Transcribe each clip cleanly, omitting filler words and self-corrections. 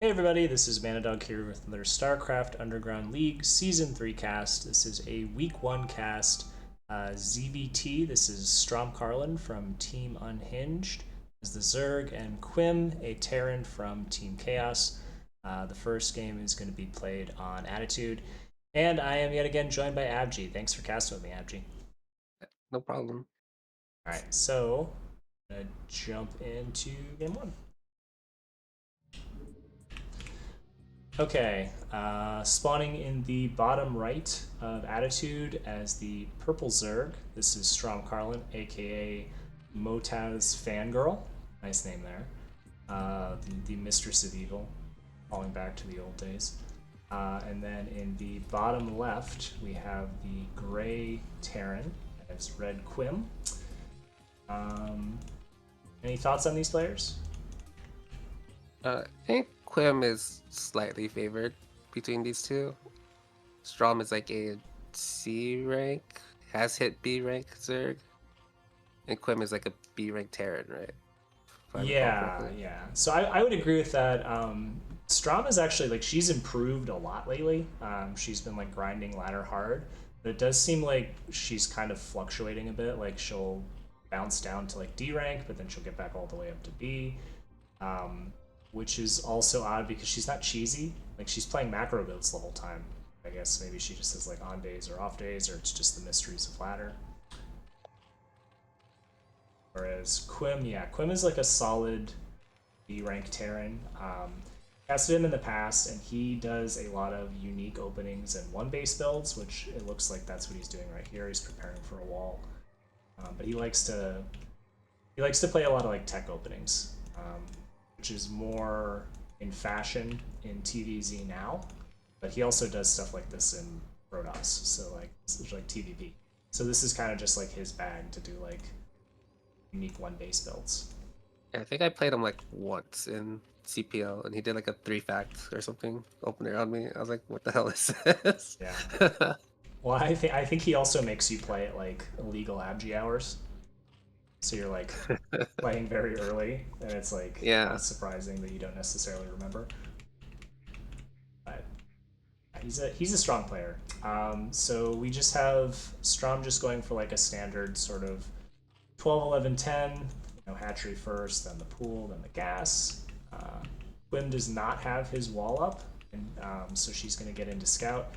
Hey everybody, this is Manadog here with another Starcraft Underground League Season 3 cast. This is a Week 1 cast. ZVT, this is Stromkarlen from Team Unhinged, is the Zerg, and Quim, a Terran from Team Chaos. The first game is going to be played on Attitude, and I am yet again joined by Abgee. Thanks for casting with me, Abgee. No problem. Alright, so I'm going to jump into game 1. Okay, spawning in the bottom right of Attitude as the Purple Zerg. This is Stromkarlen, aka Motaz Fangirl. Nice name there. The Mistress of Evil, falling back to the old days. And then in the bottom left, we have the Gray Terran as Red Quim. Any thoughts on these players? I think Quim is slightly favored between these two. Strom is like a C rank, has hit B rank Zerg, and Quim is like a B rank Terran, right? If I recall Yeah, correctly. yeah. So I would agree with that. Strom is actually like she's improved a lot lately. She's been like grinding ladder hard, but it does seem like she's kind of fluctuating a bit. Like she'll bounce down to like D rank, but then she'll get back all the way up to B, um, which is also odd because she's not cheesy. Like she's playing macro builds the whole time. I guess maybe she just has like on days or off days, or it's just the mysteries of ladder. Whereas Quim, yeah, Quim is like a solid B rank Terran. Casted him in the past, and he does a lot of unique openings and one base builds, which it looks like that's what he's doing right here. He's preparing for a wall, but he likes to play a lot of like tech openings, which is more in fashion in TVZ now. But he also does stuff like this in Protoss, so like TVP. So this is kind of just like his bag to do like unique one base builds. Yeah, I think I played him like once in CPL, and he did like a 3 fact or something opener on me. I was like, what the hell is this? Yeah. Well, I think he also makes you play at like illegal Abgee hours, so you're like playing very early, and it's like not Yeah, surprising that you don't necessarily remember. But he's a strong player. So we just have Strom just going for like a standard sort of 12, 11, 10. Hatchery first, then the pool, then the gas. Quim does not have his wall up, and so she's going to get into scout.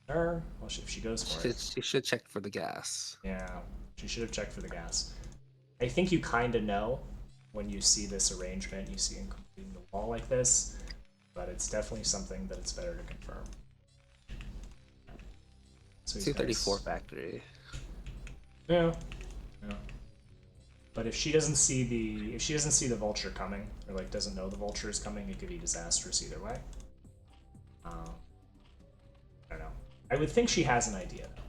Or well, if she goes for it, she should check for the gas. yeah, she should have checked for the gas. I think you kind of know when you see this arrangement, you see him completing the wall like this, but it's definitely something that it's better to confirm. So he's 234 nice. factory. Yeah, yeah. But if she doesn't see the vulture coming, or like doesn't know the vulture is coming, it could be disastrous either way. Um, I don't know. I would think she has an idea though.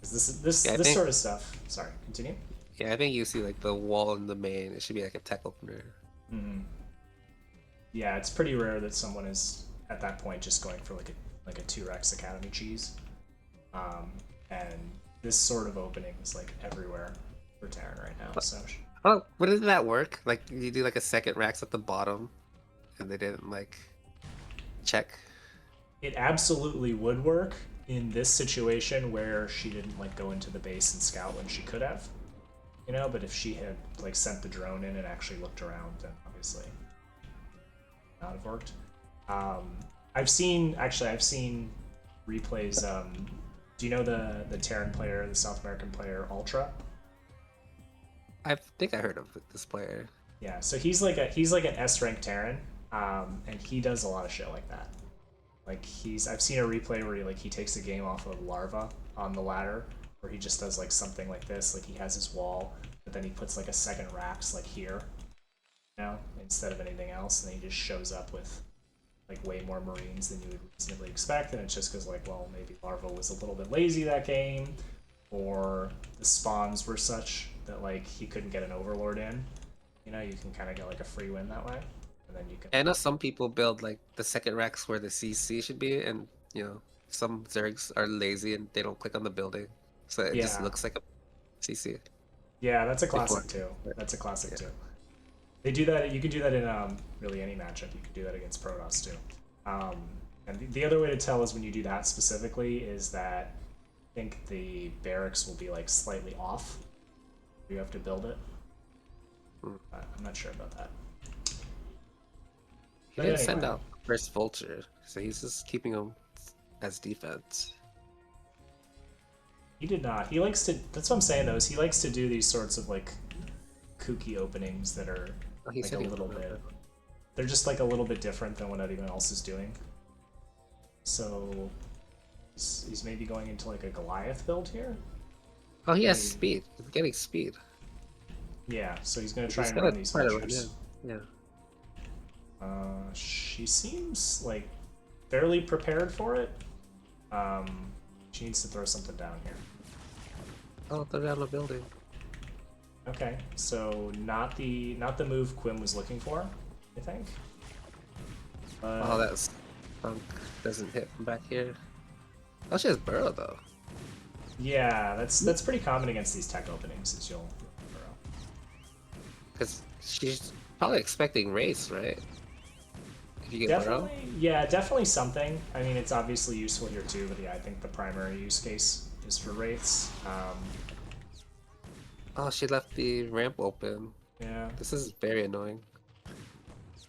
Because this Yeah, I this think sort of stuff. Sorry, continue. Yeah, I think you see like the wall in the main. It should be like a tech opener. Mm-hmm. Yeah, it's pretty rare that someone is at that point just going for like a 2x Academy cheese. Um, and this sort of opening is like everywhere for Terran right now. So Oh, but didn't that work? Like you do like a second racks at the bottom, and they didn't like check. it absolutely would work in this situation where she didn't like go into the base and scout when she could have. But if she had like sent the drone in and actually looked around, then obviously not have worked. Um, I've seen replays. Do you know the Terran player, the South American player Ultra? I think I heard of this player. Yeah, so he's like an S rank Terran, and he does a lot of shit like that. Like I've seen a replay where he takes a game off of Larva on the ladder, where he just does like something like this, like he has his wall, but then he puts like a second racks like here, instead of anything else, and then he just shows up with like way more Marines than you would reasonably expect, and it's just because like, well, maybe Larva was a little bit lazy that game, or the spawns were such that like he couldn't get an Overlord in. You can kind of get like a free win that way, and then you can. I know some people build like the second racks where the CC should be, and some Zergs are lazy and they don't click on the building, so it just Yeah, looks like a CC yeah, that's a before. classic too. That's a classic Yeah. too. They do that. You can do that in really any matchup. You can do that against Protoss too. Um, and the other way to tell is when you do that specifically is that I think the barracks will be like slightly off. You have to build it. I'm not sure about that. He didn't send out first vulture, so he's just keeping him as defense. He did not. He likes to. That's what I'm saying though. Is he likes to do these sorts of like kooky openings that are like a little bit. They're just like a little bit different than what anyone else is doing. So he's maybe going into like a Goliath build here. Oh, he has speed. He's getting speed. Yeah, so he's gonna try and run these features. Yeah. She seems like fairly prepared for it. She needs to throw something down here. Oh, throw down the building. Okay, so not the move Quim was looking for, I think. Oh, that's Punk doesn't hit from back here. Oh, she has burrow though. Yeah, that's pretty common against these tech openings. Is you'll burrow. Because she's probably expecting race, right? If you get definitely, burrow. Yeah, definitely something. I mean, it's obviously useful here too, but yeah, I think the primary use case is for wraiths. Oh, she left the ramp open. Yeah. This is very annoying.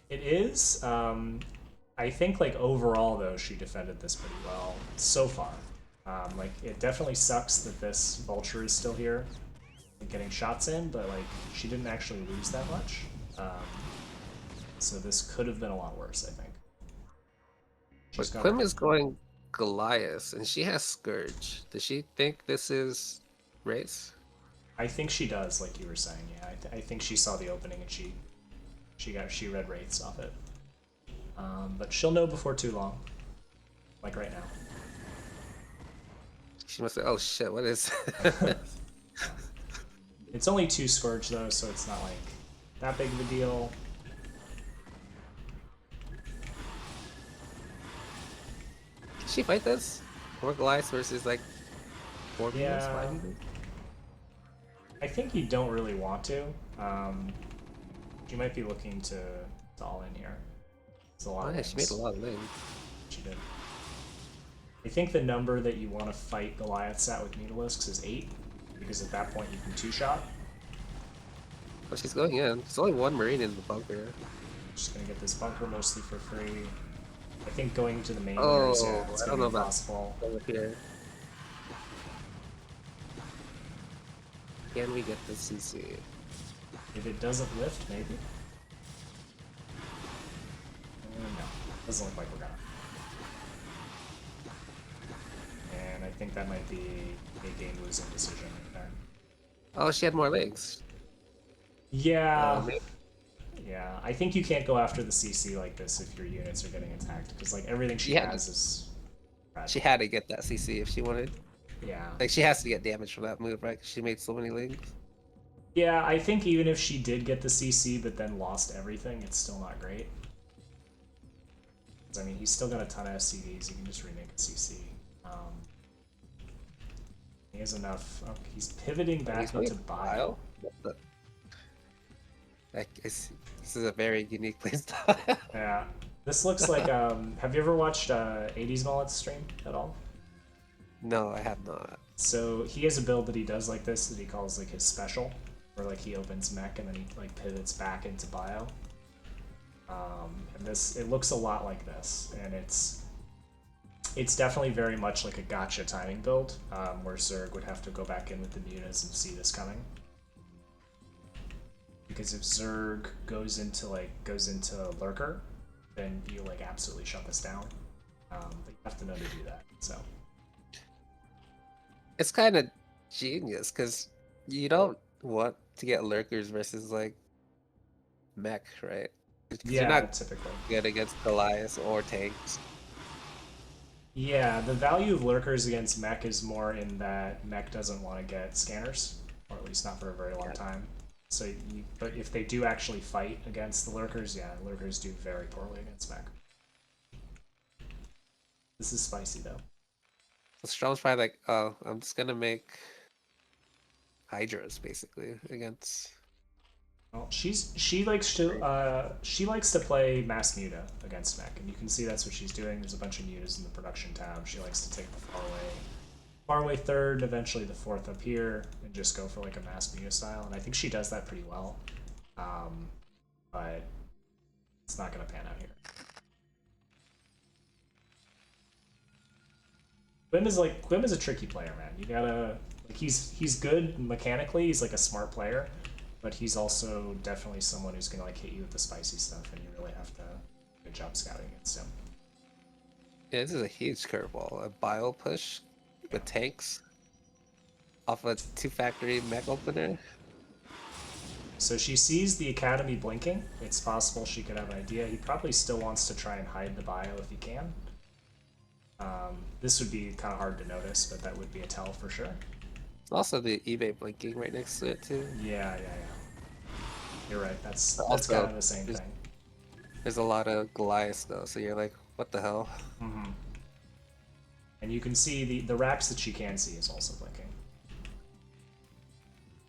It is. I think like overall though, she defended this pretty well so far. Like it definitely sucks that this vulture is still here, and getting shots in, but like she didn't actually lose that much. So this could have been a lot worse, I think. But Quim is going Goliath, and she has Scourge. Does she think this is race? I think she does, like you were saying. Yeah, I think she saw the opening and she read wraiths off it. But she'll know before too long, like right now. She must say, "Oh shit, what is?" It's only 2 Scourge though, so it's not like that big of a deal. Can she fight this? 4 Goliaths versus like 4 Yeah. 5 even? I think you don't really want to. You might be looking to all in here. It's a lot. Oh yeah, she made a lot of lanes. She did. I think the number that you want to fight Goliaths at with Mutalisks is 8, because at that point you can 2-shot. Oh, she's going in. There's only 1 Marine in the bunker. Just gonna get this bunker mostly for free. I think going to the main layers, yeah, it's gonna be possible. Over here. Can we get the CC? If it doesn't lift, maybe? No, doesn't look like we're gonna. And I think that might be a game-losing decision right there. Oh, she had more legs. Yeah. Yeah, I think you can't go after the CC like this if your units are getting attacked, because like everything she has is fragile. She had to get that CC if she wanted. Yeah. Like she has to get damage from that move, right? She made so many legs. Yeah, I think even if she did get the CC but then lost everything, it's still not great. I mean, he's still got a ton of SCVs. You can just remake a CC. He has enough. Oh, he's pivoting back into bio. This is a very unique playstyle. Yeah. This looks like. Have you ever watched 80s Mullet's stream at all? No, I have not. So he has a build that he does like this that he calls like his special, where like he opens mech and then he like pivots back into bio. And it looks a lot like this, and it's definitely very much like a gotcha timing build, where Zerg would have to go back in with the mutas and see this coming. Because if Zerg goes into Lurker, then you like absolutely shut this down. But you have to know to do that. So it's kind of genius because you don't want to get Lurkers versus like mech, right? Yeah, you're not typically good against Goliaths or tanks. Yeah, the value of Lurkers against mech is more in that mech doesn't want to get scanners, or at least not for a very long time. So, but if they do actually fight against the Lurkers, yeah, Lurkers do very poorly against mech. This is spicy though. So Strom's probably like, oh, I'm just gonna make Hydras basically against Well, she likes to play mass muta against mech, and you can see that's what she's doing. There's a bunch of mutas in the production tab. She likes to take the faraway third, eventually the fourth up here, and just go for like a mass muta style. And I think she does that pretty well, but it's not gonna pan out here. Quim is a tricky player, man. You gotta like he's good mechanically. He's like a smart player, but he's also definitely someone who's gonna like hit you with the spicy stuff, and you really have to do a good job scouting against him. Yeah, this is a huge curveball. A bio push with tanks off a 2-factory mech opener. So she sees the academy blinking. It's possible she could have an idea. He probably still wants to try and hide the bio if he can. This would be kind of hard to notice, but that would be a tell for sure. Also, the eBay blinking right next to it too. Yeah. You're right. That's Also, kind of the same thing. There's a lot of Goliaths though, so you're like, what the hell? Mm-hmm. And you can see the racks that she can see is also blinking.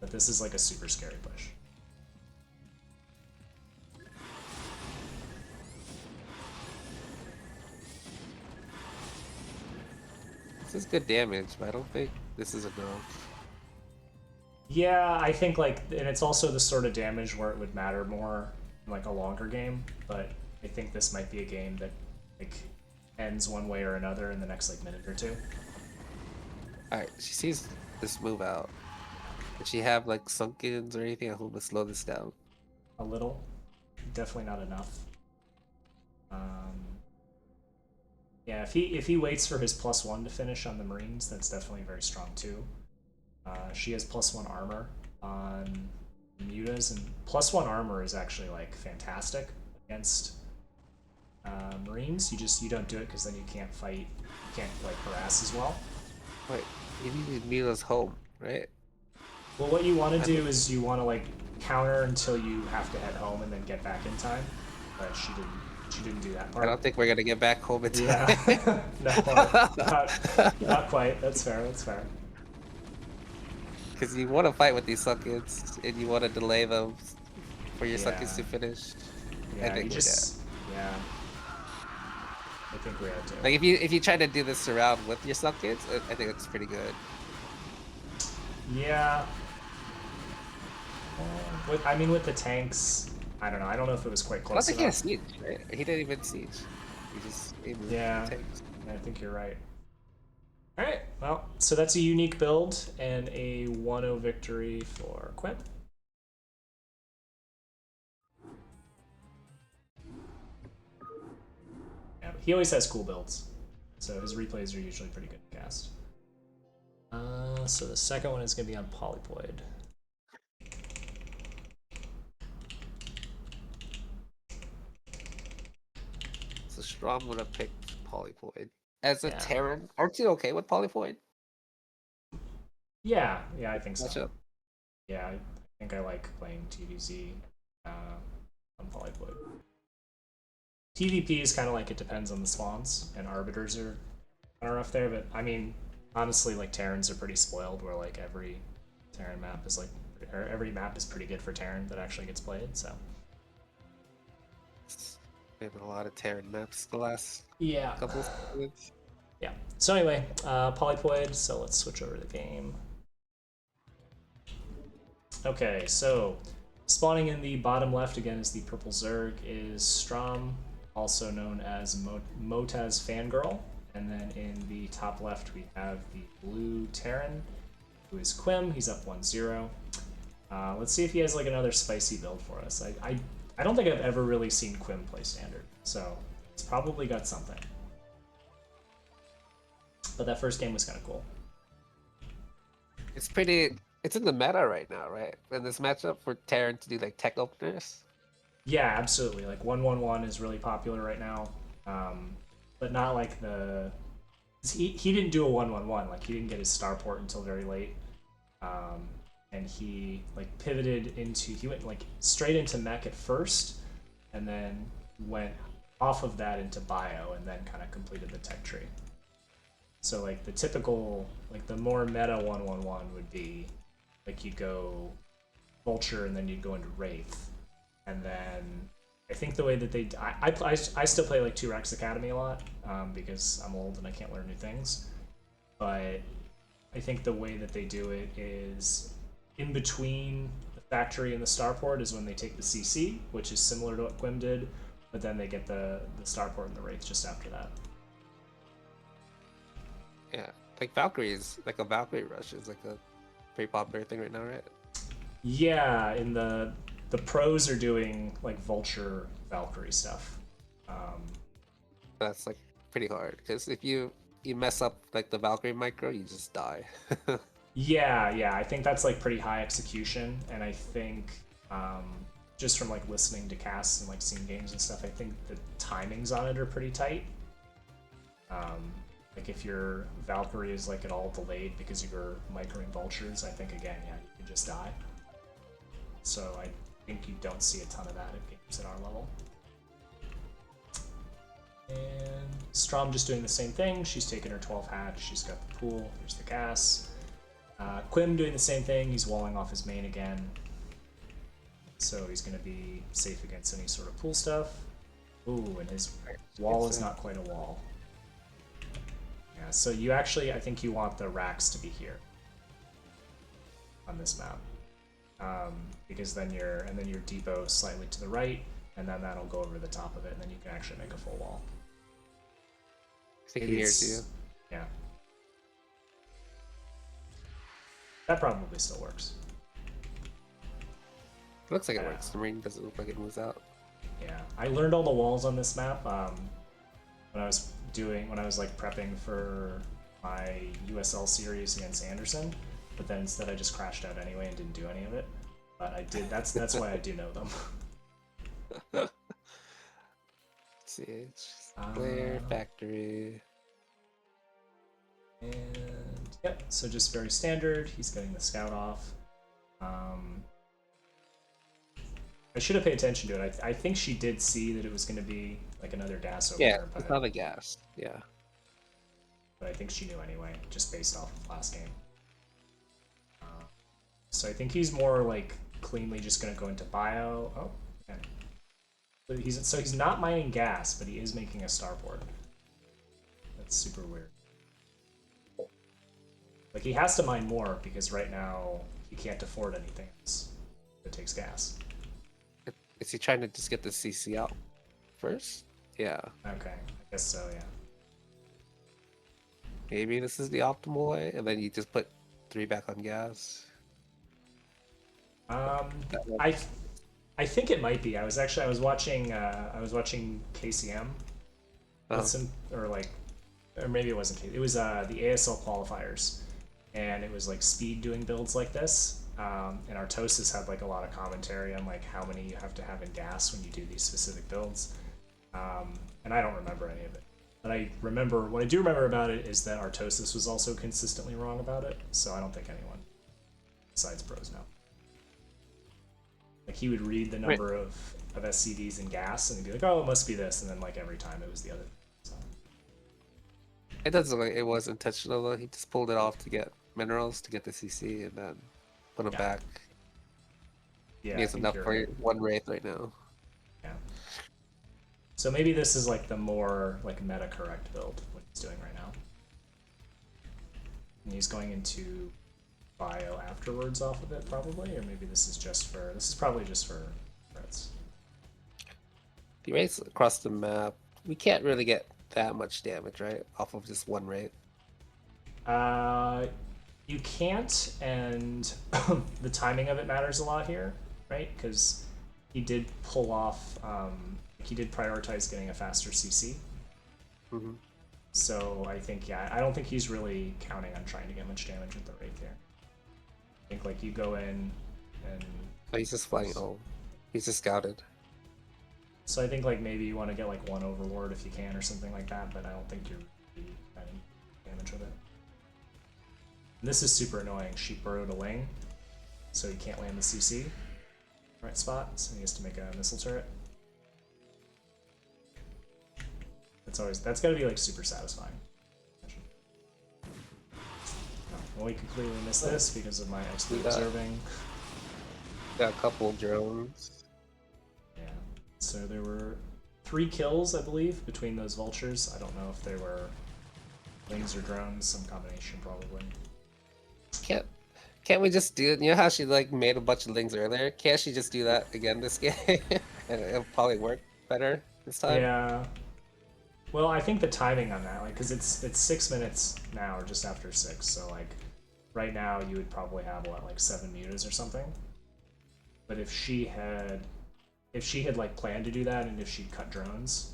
But this is like a super scary push. This is good damage, but I don't think this is enough. Yeah, I think like, and it's also the sort of damage where it would matter more in like a longer game, but I think this might be a game that like ends one way or another in the next like minute or two. Alright, she sees this move out. Does she have like sunkens or anything at home to slow this down? A little, definitely not enough. Yeah, if he waits for his +1 to finish on the Marines, that's definitely very strong too. She has +1 armor on mutas, and +1 armor is actually like fantastic against Marines. You don't do it because then you can't fight, you can't like harass as well. Wait, you need Mila's home, right? Well, what you want to do is you want to like counter until you have to head home and then get back in time. But she didn't do that part. I don't think we're gonna get back home in time. Yeah, no, not quite. That's fair. That's fair. Because you want to fight with these sunkens, and you want to delay them for your sunkens to finish. Yeah, I think yeah. I think we had to. Like if you try to do this around with your sunkens, I think it's pretty good. Yeah. I mean, with the tanks, I don't know. I don't know if it was quite close enough. I don't think he had siege, right? He didn't even siege. He just tanks. I think you're right. All right. Well, so that's a unique build and a 1-0 victory for Quim. Yeah, he always has cool builds, so his replays are usually pretty good to cast. So the second one is going to be on Polyploid. So Strom would have picked Polyploid. As a Terran, aren't you okay with Polyploid? Yeah, I think so. Matchup? Yeah, I think I like playing TVZ on Polyploid. TVP is kind of like it depends on the spawns, and Arbiters are rough there, but I mean, honestly, like Terrans are pretty spoiled, where like every Terran map is like, or every map is pretty good for Terran that actually gets played, so. Been a lot of Terran maps the last couple of minutes. Yeah. So anyway, Polyploid, so let's switch over to the game. Okay, so spawning in the bottom left again is the purple Zerg is Strom, also known as Motaz Fangirl. And then in the top left we have the blue Terran, who is Quim. He's up 1-0. Let's see if he has like another spicy build for us. I don't think I've ever really seen Quim play standard, so it's probably got something. But that first game was kind of cool. It's in the meta right now, right? In this matchup for Terran to do like tech openers. Yeah, absolutely. Like 1-1-1 is really popular right now, but not like the. He didn't do a 1-1-1. Like he didn't get his starport until very late, and he like pivoted into. He went like straight into mech at first, and then went off of that into bio, and then kind of completed the tech tree. So like the typical, like the more meta 1-1-1 would be, like you go Vulture, and then you'd go into Wraith. And then I think the way that they I still play like 2-Rex Academy a lot because I'm old and I can't learn new things. But I think the way that they do it is in between the factory and the starport is when they take the CC, which is similar to what Quim did, but then they get the starport and the Wraith just after that. Yeah, like Valkyrie is like a Valkyrie rush is like a pretty popular thing right now, right? Yeah, in the pros are doing like Vulture Valkyrie stuff. That's like pretty hard because if you mess up like the Valkyrie micro, you just die. Yeah, I think that's like pretty high execution, and I think just from like listening to casts and like seeing games and stuff, I think the timings on it are pretty tight. Like if your Valkyrie is like at all delayed because you're microing vultures, I think again, yeah, you can just die. So I think you don't see a ton of that at games at our level. And Strom just doing the same thing. She's taking her 12 hatch. She's got the pool. Here's the gas. Quim doing the same thing. He's walling off his main again. So he's going to be safe against any sort of pool stuff. Ooh, and his wall is not quite a wall. Yeah, so you actually, I think you want the racks to be here on this map. Because then your depot slightly to the right, and then that'll go over the top of it, and then you can actually make a full wall. I think he hears you. Yeah. That probably still works. It looks like it works. The Marine doesn't look like it moves out. Yeah, I learned all the walls on this map when I was like prepping for my USL series against Anderson, but then instead I just crashed out anyway and didn't do any of it. But I did. That's why I do know them. CH player factory. And yep, so just very standard. He's getting the scout off. I should have paid attention to it. I think she did see that it was going to be like another gas over Yeah, there. it's not a gas. Yeah. But I think she knew anyway, just based off of last game. So I think he's more like cleanly just going to go into bio. Oh, okay. He's not mining gas, but he is making a starport. That's super weird. Like he has to mine more because right now he can't afford anything else that takes gas. Is he trying to just get the CC out first? Yeah. Okay, I guess so, yeah. Maybe this is the optimal way, and then you just put 3 back on gas. I think it might be. I was watching KCM, or maybe it wasn't KCM. It was the ASL qualifiers, and it was like Speed doing builds like this. And Artosis had like a lot of commentary on like how many you have to have in gas when you do these specific builds. And I don't remember any of it. But what I do remember about it is that Artosis was also consistently wrong about it, so I don't think anyone besides pros know. Like he would read the number of SCDs in gas and he'd be like, oh, it must be this, and then like every time it was the other. So. It doesn't look like it was intentional though. He just pulled it off to get minerals to get the CC and then put them back. Yeah, he has enough for one Wraith right now. Yeah. So maybe this is like the more like meta correct build what he's doing right now. And he's going into bio afterwards off of it probably, or maybe this is probably just for threats. The Wraiths across the map, we can't really get that much damage, right? Off of just one Wraith. You can't, and the timing of it matters a lot here, right? Because he did pull off, he did prioritize getting a faster CC. Mm-hmm. So I think, yeah, I don't think he's really counting on trying to get much damage with the Wraith here. I think like you go in and... Oh, he's just flying home. He's just scouted. So I think like maybe you want to get like one Overlord if you can or something like that, but I don't think you're really getting damage with it. And this is super annoying. She burrowed a wing, so he can't land the CC right spot, so he has to make a missile turret. That's gotta be like super satisfying. Well, we completely missed this because of my XP observing. Got a couple drones. Yeah. So there were 3 kills, I believe, between those vultures. I don't know if they were lings or drones, some combination probably. Can't we just do it? You know how she like made a bunch of lings earlier? Can't she just do that again this game? And it'll probably work better this time. Yeah. Well, I think the timing on that, like, because it's 6 minutes now, or just after 6, so like, right now you would probably have what, like 7 mutas or something. But if she had like planned to do that, and if she cut drones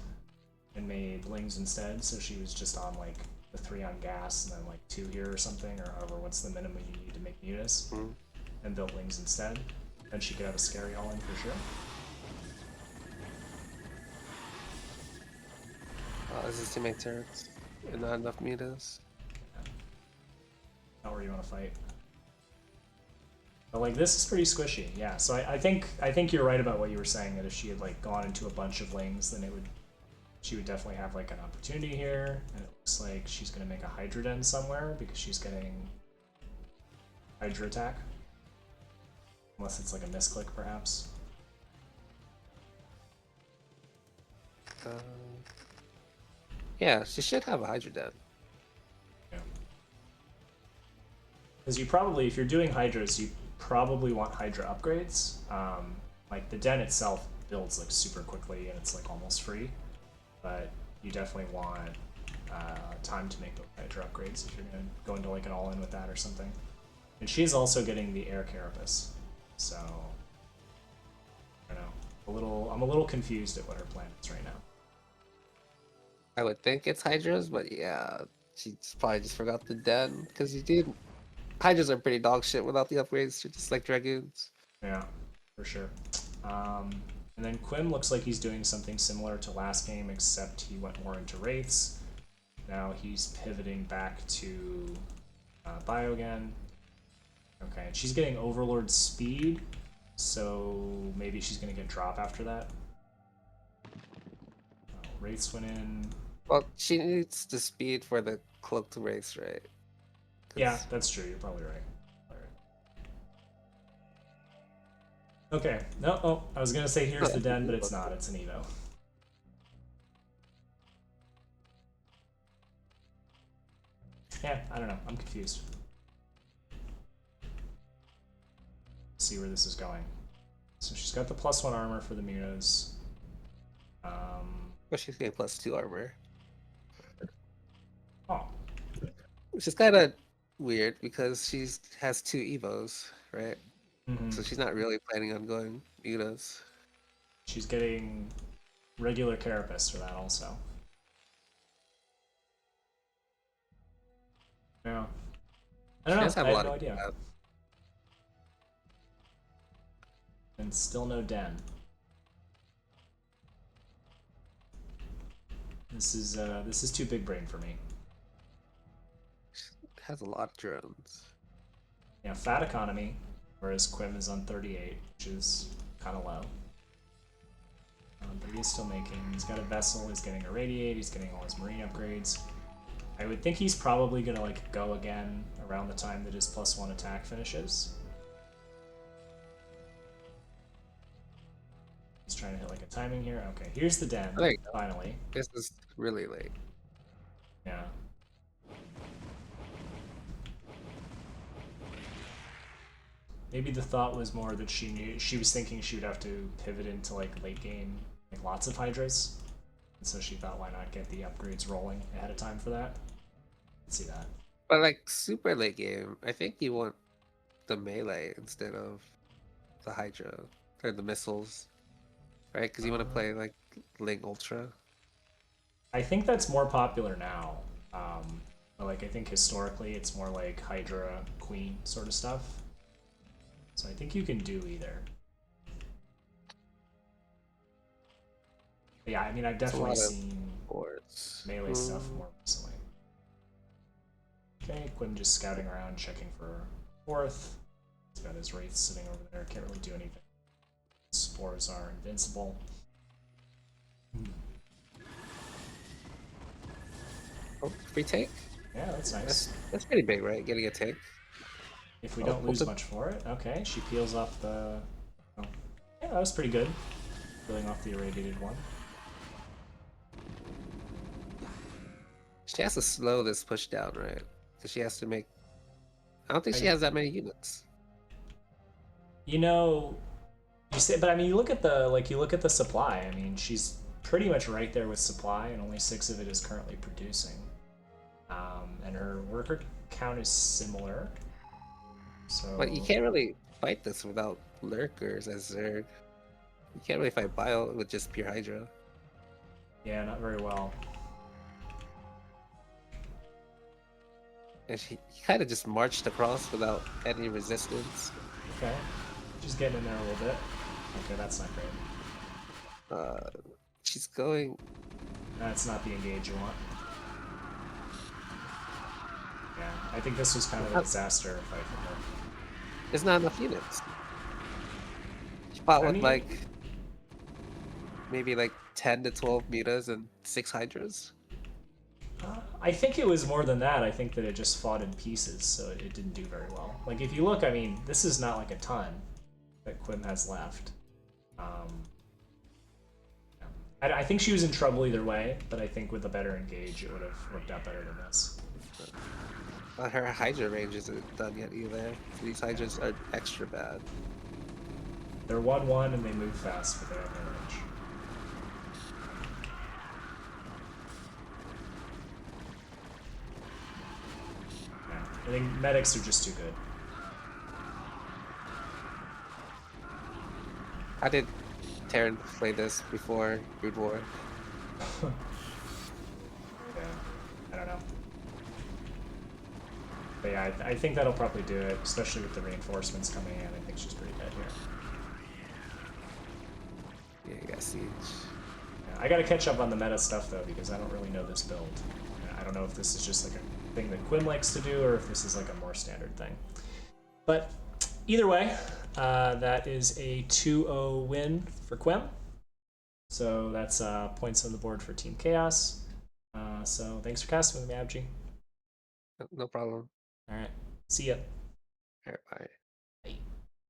and made lings instead, so she was just on like the 3 on gas and then like 2 here or something, or however, what's the minimum you need to make mutas, and built lings instead, then she could have a scary all in for sure. Oh, this is too many turrets and not enough mutas. Not where you want to fight. But like this is pretty squishy, yeah. So I think you're right about what you were saying, that if she had like gone into a bunch of lings, then she would definitely have like an opportunity here. And it looks like she's gonna make a Hydra Den somewhere because she's getting Hydra attack, unless it's like a misclick perhaps. Yeah, she should have a Hydra Den. Yeah. Because you probably, if you're doing Hydras, you probably want Hydra upgrades. Like the Den itself builds like super quickly and it's like almost free, but you definitely want time to make those Hydra upgrades if you're gonna go into like an all-in with that or something. And she's also getting the Air Carapace, so I don't know. I'm a little confused at what her plan is right now. I would think it's Hydras, but yeah, she probably just forgot the Den because you did. Hydras are pretty dog shit without the upgrades, just like Dragoons. Yeah, for sure. And then Quim looks like he's doing something similar to last game, except he went more into Wraiths. Now he's pivoting back to Bio again. Okay, and she's getting Overlord speed, so maybe she's going to get drop after that. Wraiths went in. Well, she needs the speed for the cloaked Wraiths, right? Yeah, that's true. You're probably right. Okay. No, oh, I was gonna say here's the Den, but it's not. It's an Evo. Yeah, I don't know. I'm confused. Let's see where this is going. So she's got the +1 armor for the mutas. But she's getting +2 armor. Oh. Which is kind of weird because she has 2 Evos, right? So she's not really planning on going mutas. She's getting regular Carapace for that also. Yeah. I don't know. I have no idea. And still no Den. This is too big brain for me. It has a lot of drones. Yeah, fat economy, whereas Quim is on 38, which is kind of low. But he is still making. He's got a vessel. He's getting a radiate. He's getting all his marine upgrades. I would think he's probably gonna like go again around the time that his +1 attack finishes. He's trying to hit like a timing here. Okay, here's the Den. Finally. This is really late. Yeah. Maybe the thought was more that she was thinking she would have to pivot into like late game, like lots of Hydras, and so she thought, why not get the upgrades rolling ahead of time for that? Let's see that. But like super late game, I think you want the melee instead of the Hydra or the missiles, right? Because you want to play like Ling Ultra. I think that's more popular now. But like I think historically it's more like Hydra Queen sort of stuff. So I think you can do either. But yeah, I mean I've definitely seen melee stuff more recently. Okay, Quim just scouting around, checking for 4th. He's got his Wraith sitting over there, can't really do anything. Spores are invincible. Oh, free take? Yeah, that's nice. That's pretty big, right? Getting a take. If we don't lose much for it. Okay, she peels off the that was pretty good. Filling off the irradiated one. She has to slow this push down, right? Because she has to make. I don't think she I, has that many units. you know, you say, but I mean, you look at the supply. I mean, she's pretty much right there with supply, and only 6 of it is currently producing. And her worker count is similar. So. But you can't really fight this without lurkers as Zerg. You can't really fight Bio with just pure Hydra. Yeah, not very well. And he kind of just marched across without any resistance. Okay. She's getting in there a little bit. Okay, that's not great. She's going. That's not the engage you want. Yeah, I think this was kind of a disaster fight for her. There's not enough units. She fought with like maybe like 10 to 12 mutas and 6 Hydras. I think it was more than that. I think that it just fought in pieces, so it didn't do very well. Like, if you look, I mean, this is not like a ton that Quim has left. I think she was in trouble either way, but I think with a better engage, it would have worked out better than this. Her Hydra range isn't done yet either. These Hydras are extra bad. They're 1-1 and they move fast, but they have no range. I think medics are just too good. How did Terran play this before Brood War? Yeah, I don't know. But yeah, I think that'll probably do it, especially with the reinforcements coming in. I think she's pretty dead here. Yeah, you got Siege. Yeah, I gotta catch up on the meta stuff though, because I don't really know this build. I don't know if this is just like a thing that Quim likes to do, or if this is like a more standard thing. But either way, that is a 2-0 win for Quim. So that's points on the board for Team Chaos. So thanks for casting with me, Abgee. No problem. All right, see ya. All right, bye. Bye.